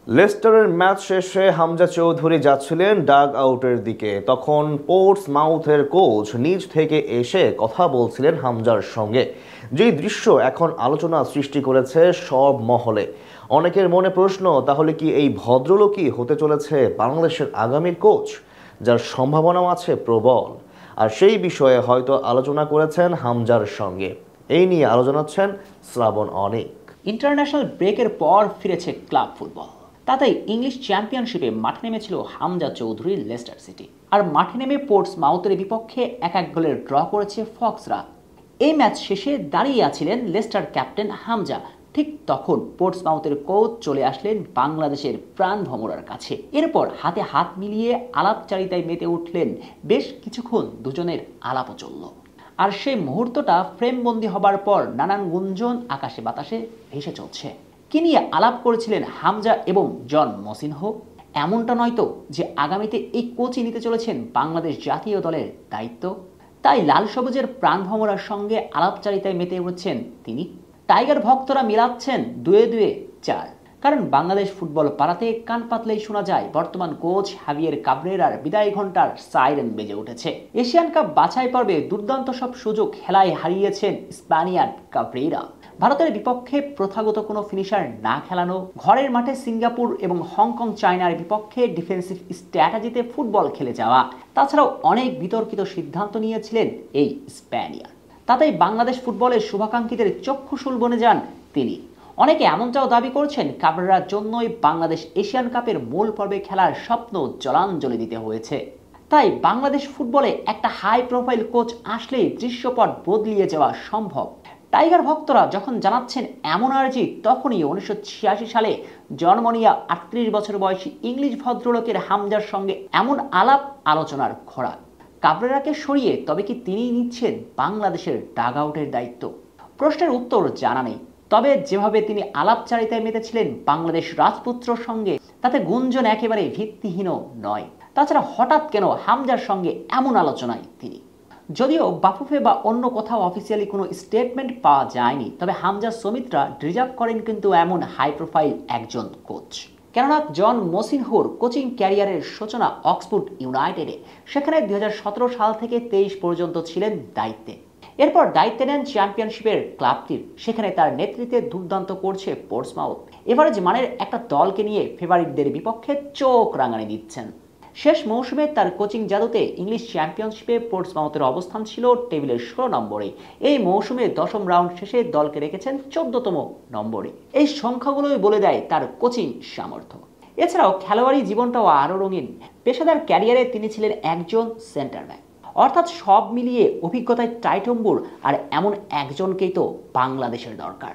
লেস্টারের match শেষে হামজা চৌধুরী যাচ্ছিলেন dug আউটের দিকে। তখন পোর্টসমাউথের কোচ নিজ থেকে এসে কথা বলছিলেন হামজার সঙ্গে। যেই দৃশ্য এখন আলোচনা সৃষ্টি করেছে সব মহলে। অনেকের মনে প্রশ্ন, তাহলে কি এই ভদ্রলোকই হতে চলেছে বাংলাদেশের আগামীর কোচ, যার সম্ভাবনাও আছে প্রবল? আর সেই বিষয়ে হয়তো আলোচনা করেছেন হামজার সঙ্গে। এই নিয়ে আলোচনাচ্ছেন শ্রাবণ অনেক। ইন্টারন্যাশনাল ব্রেকের পর ফিরেছে ক্লাব ফুটবল। তাতেই ইংলিশ চ্যাম্পিয়নশিপে মাঠে নেমেছিল হামজা চৌধুরীর লেস্টার সিটি। আর মাঠে নেমে পোর্টসমাউথের বিপক্ষে 1-1 গোলের ড্র করেছে ফক্সরা। এই ম্যাচ শেষে দাঁড়িয়ে আছিলেন লেস্টার ক্যাপ্টেন হামজা। ঠিক তখন পোর্টসমাউথের কোচ চলে আসলেন বাংলাদেশের প্রাণ ভমরার কাছে। এরপর হাতে হাত মিলিয়ে আলাপচারিতায় মেতে উঠলেন। বেশ কিছুক্ষণ দুজনের আলাপও চলল। আর সেই মুহূর্তটা ফ্রেমবন্দি হবার পর নানান গুঞ্জন আকাশে বাতাসে ভেসে চলছে। কি নিয়ে আলাপ করেছিলেন হামজা এবং জন মসিনহো? এমনটা নয়তো যে আগামীতে এই কোচই নিতে চলেছেন বাংলাদেশ জাতীয় দলের দায়িত্ব? তাই লাল সবুজের প্রাণভমরার সঙ্গে আলাপচারিতায় মেতে উঠছেন তিনি। টাইগার ভক্তরা মিলাচ্ছেন দুয়ে দুয়ে চার। কারণ বাংলাদেশ ফুটবল পাড়াতে কান পাতলেই শোনা যায় বর্তমান কোচ হাভিয়ের কাবরেরার বিদায় ঘণ্টার সাইরেন বেজে উঠেছে। এশিয়ান কাপ বাছাই পর্বে দুর্দান্ত সব সুযোগ খেলায় হারিয়েছেন স্প্যানিয়ার্ড কাবরেরা। ভারতের বিপক্ষে প্রথাগত কোনো ফিনিশার না খেলানো, ঘরের মাঠে সিঙ্গাপুর এবং হংকং চায়নার বিপক্ষে ডিফেন্সিভ স্ট্র্যাটেজিতে ফুটবল খেলে যাওয়া, তাছাড়াও অনেক বিতর্কিত সিদ্ধান্ত নিয়েছিলেন এই স্প্যানিয়ার্ড। তাতেই বাংলাদেশ ফুটবলের শুভাকাঙ্ক্ষীদের চক্ষুশূল বনে যান তিনি। অনেকে এমনটাও দাবি করছেন কাবরেরার জন্যই বাংলাদেশ এশিয়ান কাপের মূল পর্বে খেলার স্বপ্ন জলাঞ্জলি দিতে হয়েছে। তাই বাংলাদেশ ফুটবলে একটা হাই প্রোফাইল কোচ আসলেই দৃশ্যপট বদলিয়ে যাওয়া সম্ভব। টাইগার ভক্তরা যখন জানাচ্ছেন এমন আর্জি, তখনই 1986 সালে জন্ম নেওয়া 38 বছর বয়সী ইংলিশ ভদ্রলোকের হামজার সঙ্গে এমন আলাপ আলোচনার খোরাক। কাবরেরাকে সরিয়ে তবে কি তিনিই নিচ্ছেন বাংলাদেশের ডাগ আউটের দায়িত্ব? প্রশ্নের উত্তর জানা নেই। তবে যেভাবে তিনি আলাপচারিতায় মেতেছিলেন বাংলাদেশ রাজপুত্রর সঙ্গে, তাতে গুঞ্জন একেবারে ভিত্তিহীন নয়। তাছাড়া হঠাৎ কেন হামজার সঙ্গে এমন আলোচনায় তিনি? যদিও বাফুফে বা অন্য কোথাও অফিসিয়ালি কোনো স্টেটমেন্ট পাওয়া যায়নি, তবে হামজা সমিতরা ডিজার্ভ করেন কিন্তু এমন হাই প্রোফাইল একজন কোচ। কেননা জন মসিনহোর কোচিং ক্যারিয়ারের সূচনা অক্সফোর্ড ইউনাইটেডে। সেখানে 2017 সাল থেকে 23 পর্যন্ত ছিলেন দায়িত্বে। এরপর দায়িত্ব নেন চ্যাম্পিয়নশিপের ক্লাবটির। সেখানে তার নেতৃত্বে দুর্দান্ত করছে পোর্টসমাউথ। এভারেজ মানের একটা দলকে নিয়ে ফেভারিটদের বিপক্ষে চোখ রাঙানি দিচ্ছেন। শেষ মৌসুমে তার কোচিং জাদুতে ইংলিশ চ্যাম্পিয়নশিপে পোর্টসমাউথের অবস্থান ছিল টেবিলের 16 নম্বরে। এই মৌসুমে 10ম রাউন্ড শেষে দলকে রেখেছেন 14তম নম্বরে। এই সংখ্যাগুলোই বলে দেয় তার কোচিং সামর্থ্য। এছাড়াও খেলোয়াড়ি জীবনটাও আরও রঙিন। পেশাদার ক্যারিয়ারে তিনি ছিলেন একজন সেন্টার ব্যাক। অর্থাৎ সব মিলিয়ে অভিজ্ঞতায় টাইটম্বুর, আর এমন একজনকেই তো বাংলাদেশের দরকার।